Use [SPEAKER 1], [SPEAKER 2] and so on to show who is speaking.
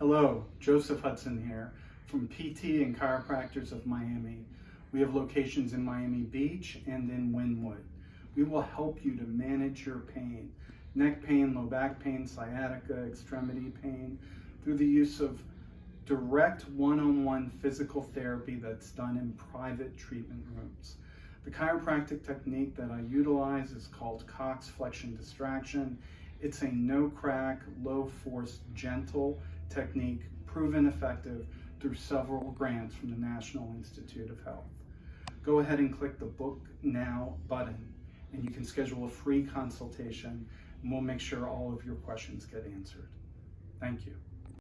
[SPEAKER 1] Hello, Joseph Hudson here from PT and Chiropractors of Miami. We have locations in Miami Beach and in Wynwood. We will help you to manage your pain, neck pain, low back pain, sciatica, extremity pain, through the use of direct one-on-one physical therapy that's done in private treatment rooms. The chiropractic technique that I utilize is called Cox Flexion-Distraction. It's a no-crack, low-force, gentle technique, proven effective through several grants from the National Institute of Health. Go ahead and click the Book Now button, and you can schedule a free consultation, and we'll make sure all of your questions get answered. Thank you.